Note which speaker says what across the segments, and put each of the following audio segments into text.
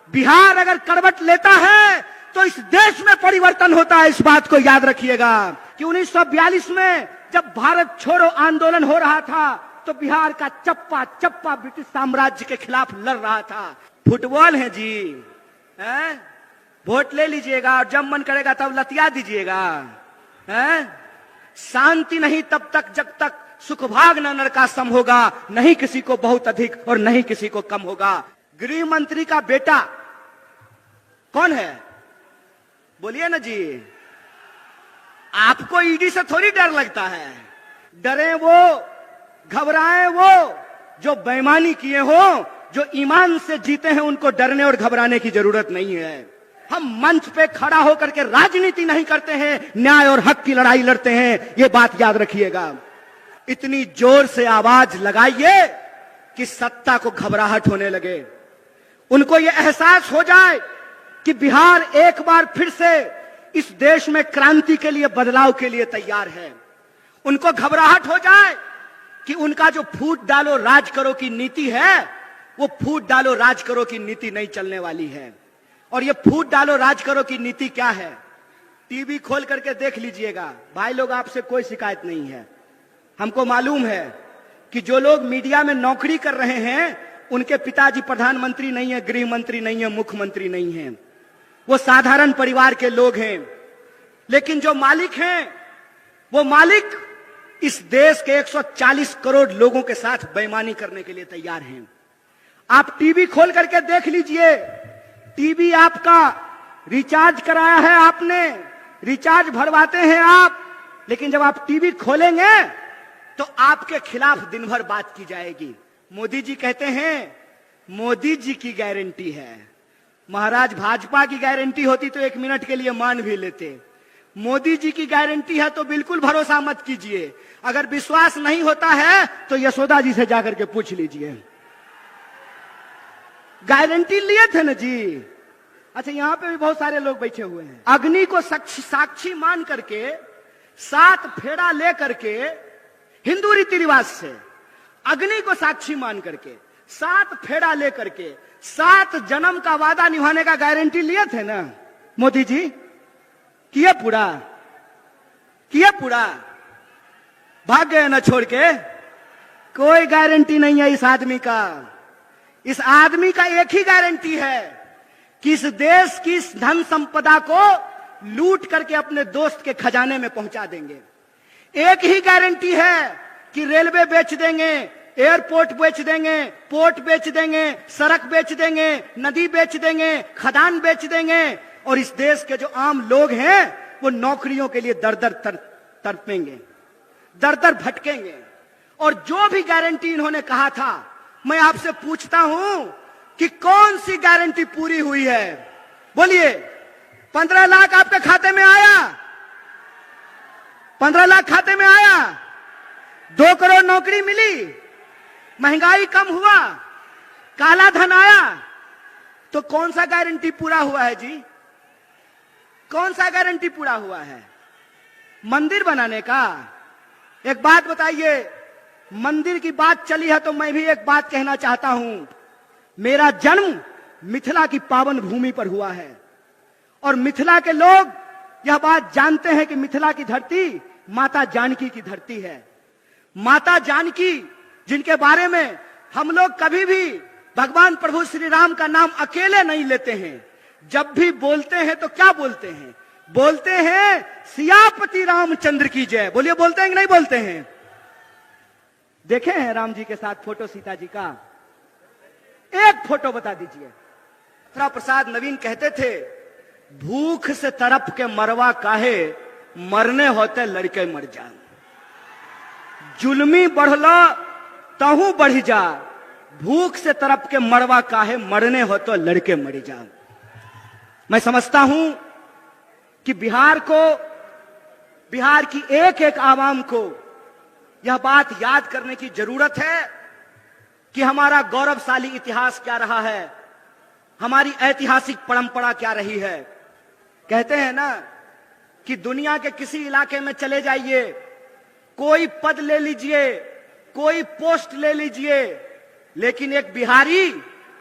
Speaker 1: बिहार अगर करवट लेता है तो इस देश में परिवर्तन होता है। इस बात को याद रखिएगा कि 1942 में जब भारत छोड़ो आंदोलन हो रहा था तो बिहार का चप्पा चप्पा ब्रिटिश साम्राज्य के खिलाफ लड़ रहा था। फुटबॉल है जी, हैं? वोट ले लीजिएगा और जब मन करेगा तब लतिया दीजिएगा। शांति नहीं तब तक जब तक सुखभाग न नरकासम होगा, नहीं किसी को बहुत अधिक और नहीं किसी को कम होगा। गृह मंत्री का बेटा कौन है? बोलिए ना जी। आपको ईडी से थोड़ी डर लगता है। डरे वो, घबराए वो जो बेईमानी किए हो, जो ईमान से जीते हैं, उनको डरने और घबराने की जरूरत नहीं है। हम मंच पे खड़ा होकर के राजनीति नहीं करते हैं, न्याय और हक की लड़ाई लड़ते हैं। ये बात याद रखिएगा। इतनी जोर से आवाज लगाइए कि सत्ता को घबराहट होने लगे, उनको यह एहसास हो जाए कि बिहार एक बार फिर से इस देश में क्रांति के लिए, बदलाव के लिए तैयार है। उनको घबराहट हो जाए कि उनका जो फूट डालो राज करो की नीति है, वो फूट डालो राज करो की नीति नहीं चलने वाली है। और ये फूट डालो राज करो की नीति क्या है? टीवी खोल करके देख लीजिएगा। भाई लोग, आपसे कोई शिकायत नहीं है। हमको मालूम है कि जो लोग मीडिया में नौकरी कर रहे हैं उनके पिताजी प्रधानमंत्री नहीं है, गृह मंत्री नहीं है, मुख्यमंत्री नहीं है। वो साधारण परिवार के लोग हैं। लेकिन जो मालिक हैं, वो मालिक इस देश के 140 करोड़ लोगों के साथ बेईमानी करने के लिए तैयार हैं। आप टीवी खोल करके देख लीजिए। टीवी आपका रिचार्ज कराया है आपने, रिचार्ज भरवाते हैं आप, लेकिन जब आप टीवी खोलेंगे तो आपके खिलाफ दिन भर बात की जाएगी। मोदी जी कहते हैं मोदी जी की गारंटी है। महाराज, भाजपा की गारंटी होती तो 1 मिनट के लिए मान भी लेते। मोदी जी की गारंटी है तो बिल्कुल भरोसा मत कीजिए। अगर विश्वास नहीं होता है तो यशोदा जी से जाकर के पूछ लीजिए। गारंटी लिए थे ना जी। अच्छा, यहां पे भी बहुत सारे लोग बैठे हुए हैं। अग्नि को साक्षी मान करके 7 फेरा ले करके, हिंदू रीति रिवाज से अग्नि को साक्षी मान करके 7 फेरा ले करके 7 जन्म का वादा निभाने का गारंटी लिए थे ना मोदी जी। किए पूरा? किए पूरा? भाग गए ना छोड़ के? कोई गारंटी नहीं है इस आदमी का। इस आदमी का एक ही गारंटी है कि इस देश की धन संपदा को लूट करके अपने दोस्त के खजाने में पहुंचा देंगे। एक ही गारंटी है कि रेलवे बेच देंगे, एयरपोर्ट बेच देंगे, पोर्ट बेच देंगे, सड़क बेच देंगे, नदी बेच देंगे, खदान बेच देंगे, और इस देश के जो आम लोग हैं वो नौकरियों के लिए दर दर तड़पेंगे, दर दर भटकेंगे। और जो भी गारंटी इन्होंने कहा था, मैं आपसे पूछता हूं कि कौन सी गारंटी पूरी हुई है? बोलिए। 15 लाख आपके खाते में आया? 15 लाख खाते में आया? 2 करोड़ नौकरी मिली? महंगाई कम हुआ? काला धन आया? तो कौन सा गारंटी पूरा हुआ है जी? कौन सा गारंटी पूरा हुआ है? मंदिर बनाने का? एक बात बताइए, मंदिर की बात चली है तो मैं भी एक बात कहना चाहता हूं। मेरा जन्म मिथिला की पावन भूमि पर हुआ है और मिथिला के लोग यह बात जानते हैं कि मिथिला की धरती माता जानकी की धरती है। माता जानकी, जिनके बारे में हम लोग कभी भी भगवान प्रभु श्री राम का नाम अकेले नहीं लेते हैं। जब भी बोलते हैं तो क्या बोलते हैं? बोलते हैं सियापति रामचंद्र की जय। बोलिए, बोलते हैं कि नहीं बोलते हैं? देखे हैं राम जी के साथ फोटो सीता जी का? एक फोटो बता दीजिए। राम प्रसाद नवीन कहते थे, भूख से तरफ के मरवा काहे, मरने होते लड़के मर जा। जुल्मी बढ़लो तहू बढ़ जा, भूख से तरफ के मरवा काहे, मरने हो तो लड़के मर जा। मैं समझता हूं कि बिहार को, बिहार की एक एक आवाम को यह बात याद करने की जरूरत है कि हमारा गौरवशाली इतिहास क्या रहा है, हमारी ऐतिहासिक परंपरा क्या रही है। कहते हैं ना कि दुनिया के किसी इलाके में चले जाइए, कोई पद ले लीजिए, कोई पोस्ट ले लीजिए, लेकिन एक बिहारी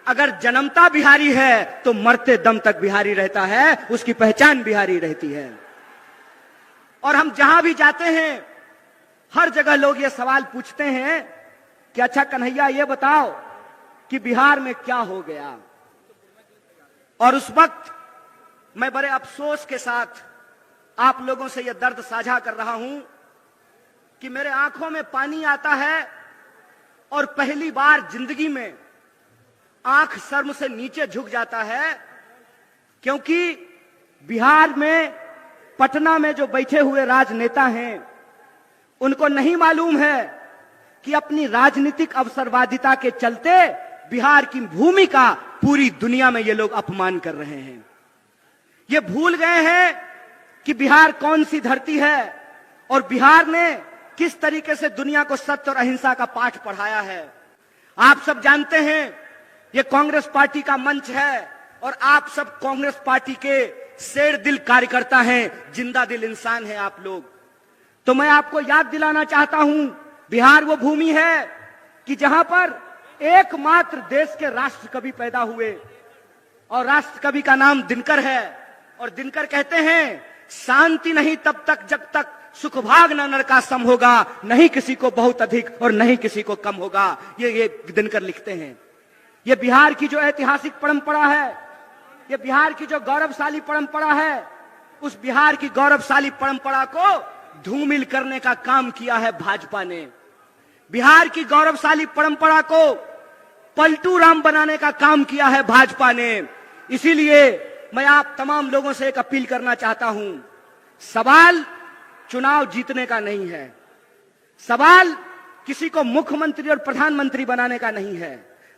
Speaker 1: अगर जन्मता बिहारी है तो मरते दम तक बिहारी रहता है, उसकी पहचान बिहारी रहती है। और हम जहां भी जाते हैं हर जगह लोग ये सवाल पूछते हैं कि अच्छा कन्हैया ये बताओ कि बिहार में क्या हो गया। और उस वक्त मैं बड़े अफसोस के साथ आप लोगों से यह दर्द साझा कर रहा हूं कि मेरे आंखों में पानी आता है और पहली बार जिंदगी में आंख शर्म से नीचे झुक जाता है, क्योंकि बिहार में पटना में जो बैठे हुए राजनेता हैं उनको नहीं मालूम है कि अपनी राजनीतिक अवसरवादिता के चलते बिहार की भूमि का पूरी दुनिया में ये लोग अपमान कर रहे हैं। ये भूल गए हैं कि बिहार कौन सी धरती है और बिहार ने किस तरीके से दुनिया को सत्य और अहिंसा का पाठ पढ़ाया है। आप सब जानते हैं ये कांग्रेस पार्टी का मंच है और आप सब कांग्रेस पार्टी के शेर दिल कार्यकर्ता हैं, जिंदा दिल इंसान हैं आप लोग। तो मैं आपको याद दिलाना चाहता हूं, बिहार वो भूमि है कि जहां पर एकमात्र देश के राष्ट्र कवि पैदा हुए और राष्ट्र कवि का नाम दिनकर है। और दिनकर कहते हैं शांति नहीं तब तक जब तक सुख भाग न नर का सम होगा, नहीं किसी को बहुत अधिक और नहीं किसी को कम होगा। ये दिनकर लिखते हैं। ये बिहार की जो ऐतिहासिक परंपरा है, ये बिहार की जो गौरवशाली परंपरा है, उस बिहार की गौरवशाली परंपरा को धूमिल करने का काम किया है भाजपा ने। बिहार की गौरवशाली परंपरा को पलटू राम बनाने का काम किया है भाजपा ने। इसीलिए मैं आप तमाम लोगों से एक अपील करना चाहता हूं, सवाल चुनाव जीतने का नहीं है, सवाल किसी को मुख्यमंत्री और प्रधानमंत्री बनाने का नहीं है।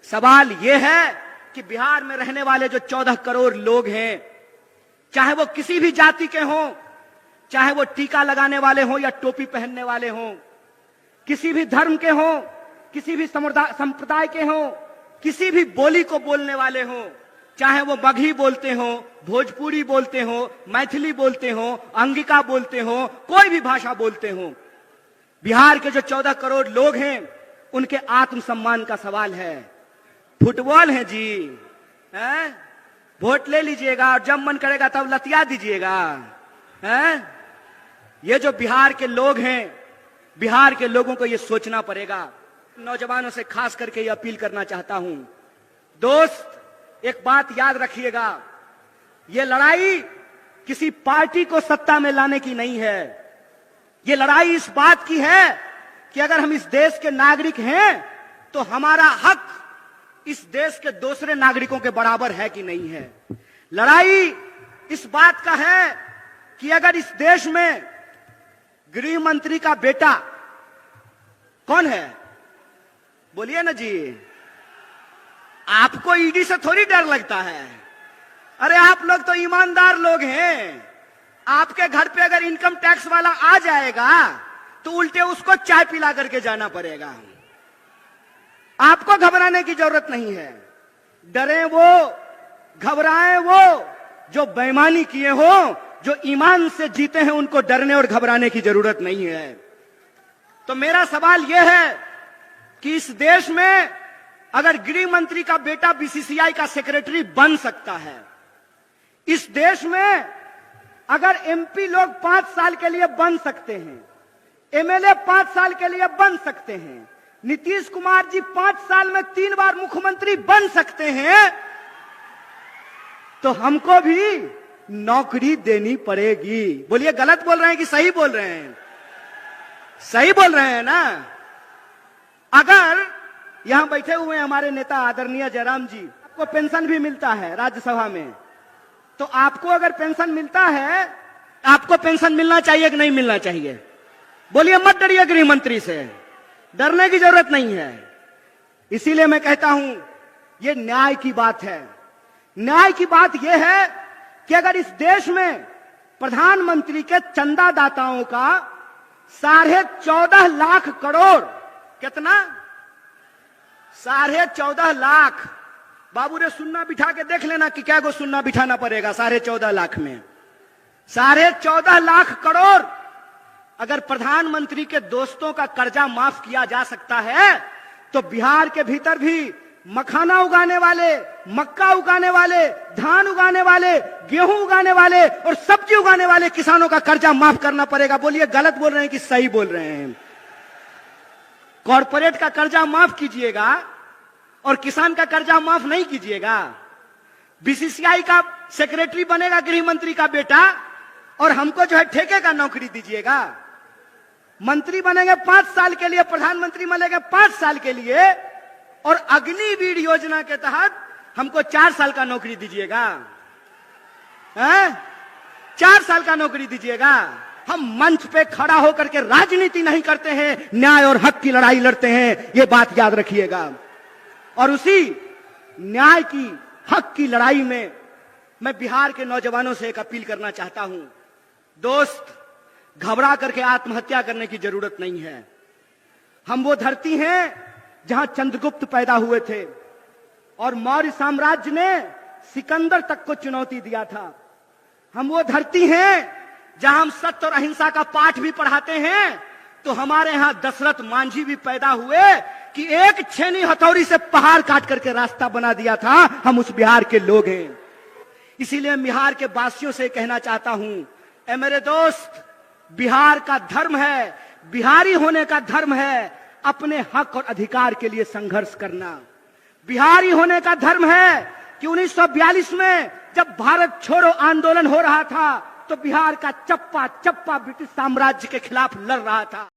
Speaker 1: सवाल यह है कि बिहार में रहने वाले जो 14 करोड़ लोग हैं, चाहे वो किसी भी जाति के हों, चाहे वो टीका लगाने वाले हों या टोपी पहनने वाले हों, किसी भी धर्म के हों, किसी भी संप्रदाय के हों, किसी भी बोली को बोलने वाले हों, चाहे वो मगही बोलते हों, भोजपुरी बोलते हों, मैथिली बोलते हों, अंगिका बोलते हों, कोई भी भाषा बोलते हों, बिहार के जो 14 करोड़ लोग हैं उनके आत्मसम्मान का सवाल है। फुटबॉल है जी, हैं? वोट ले लीजिएगा और जब मन करेगा तब लतिया दीजिएगा, हैं? ये जो बिहार के लोग हैं, बिहार के लोगों को ये सोचना पड़ेगा। नौजवानों से खास करके ये अपील करना चाहता हूं, दोस्त एक बात याद रखिएगा, ये लड़ाई किसी पार्टी को सत्ता में लाने की नहीं है। ये लड़ाई इस बात की है कि अगर हम इस देश के नागरिक हैं तो हमारा हक इस देश के दूसरे नागरिकों के बराबर है कि नहीं है। लड़ाई इस बात का है कि अगर इस देश में गृह मंत्री का बेटा कौन है, बोलिए ना जी, आपको ईडी से थोड़ी डर लगता है। अरे आप लोग तो ईमानदार लोग हैं। आपके घर पे अगर इनकम टैक्स वाला आ जाएगा तो उल्टे उसको चाय पिला करके जाना पड़ेगा। आपको घबराने की जरूरत नहीं है। डरे वो, घबराए वो जो बेईमानी किए हो, जो ईमान से जीते हैं, उनको डरने और घबराने की जरूरत नहीं है। तो मेरा सवाल यह है कि इस देश में अगर गृह मंत्री का बेटा बीसीसीआई का सेक्रेटरी बन सकता है, इस देश में अगर एमपी लोग 5 साल के लिए बन सकते हैं, एमएलए 5 साल के लिए बन सकते हैं, नीतीश कुमार जी 5 साल में 3 बार मुख्यमंत्री बन सकते हैं, तो हमको भी नौकरी देनी पड़ेगी। बोलिए गलत बोल रहे हैं कि सही बोल रहे हैं? सही बोल रहे हैं ना? अगर यहां बैठे हुए हमारे नेता आदरणीय जयराम जी, आपको पेंशन भी मिलता है राज्यसभा में, तो आपको अगर पेंशन मिलता है, आपको पेंशन मिलना चाहिए कि नहीं मिलना चाहिए? बोलिए, मत डरिए गृह मंत्री से, डरने की जरूरत नहीं है। इसीलिए मैं कहता हूं यह न्याय की बात है। न्याय की बात यह है कि अगर इस देश में प्रधानमंत्री के चंदादाताओं का 14.5 लाख करोड़, कितना? 14.5 लाख, बाबू रे सुन्ना बिठा के देख लेना कि क्या को सुन्ना बिठाना पड़ेगा 14.5 लाख में। 14.5 लाख करोड़ अगर प्रधानमंत्री के दोस्तों का कर्जा माफ किया जा सकता है, तो बिहार के भीतर भी मखाना उगाने वाले, मक्का उगाने वाले, धान उगाने वाले, गेहूं उगाने वाले और सब्जी उगाने वाले किसानों का कर्जा माफ करना पड़ेगा। बोलिए गलत बोल रहे हैं कि सही बोल रहे हैं? कॉर्पोरेट का कर्जा माफ कीजिएगा और किसान का कर्जा माफ नहीं कीजिएगा। बीसीसीआई का सेक्रेटरी बनेगा गृह मंत्री का बेटा और हमको जो है ठेके का नौकरी दीजिएगा। मंत्री बनेंगे 5 साल के लिए, प्रधानमंत्री बनेंगे 5 साल के लिए और अग्निवीर योजना के तहत हमको 4 साल का नौकरी दीजिएगा। 4 साल का नौकरी दीजिएगा। हम मंच पे खड़ा होकर के राजनीति नहीं करते हैं, न्याय और हक की लड़ाई लड़ते हैं, ये बात याद रखिएगा। और उसी न्याय की, हक की लड़ाई में मैं बिहार के नौजवानों से एक अपील करना चाहता हूं। दोस्त, घबरा करके आत्महत्या करने की जरूरत नहीं है। हम वो धरती हैं जहां चंद्रगुप्त पैदा हुए थे और मौर्य साम्राज्य ने सिकंदर तक को चुनौती दिया था। हम वो धरती हैं जहां हम सत्य और अहिंसा का पाठ भी पढ़ाते हैं। तो हमारे यहां दशरथ मांझी भी पैदा हुए कि एक छेनी हथौड़ी से पहाड़ काट करके रास्ता बना दिया था। हम उस बिहार के लोग हैं। इसीलिए बिहार के वासियों से कहना चाहता हूं, ए मेरे दोस्त, बिहार का धर्म है, बिहारी होने का धर्म है अपने हक और अधिकार के लिए संघर्ष करना। बिहारी होने का धर्म है कि 1942 में जब भारत छोड़ो आंदोलन हो रहा था तो बिहार का चप्पा चप्पा ब्रिटिश साम्राज्य के खिलाफ लड़ रहा था।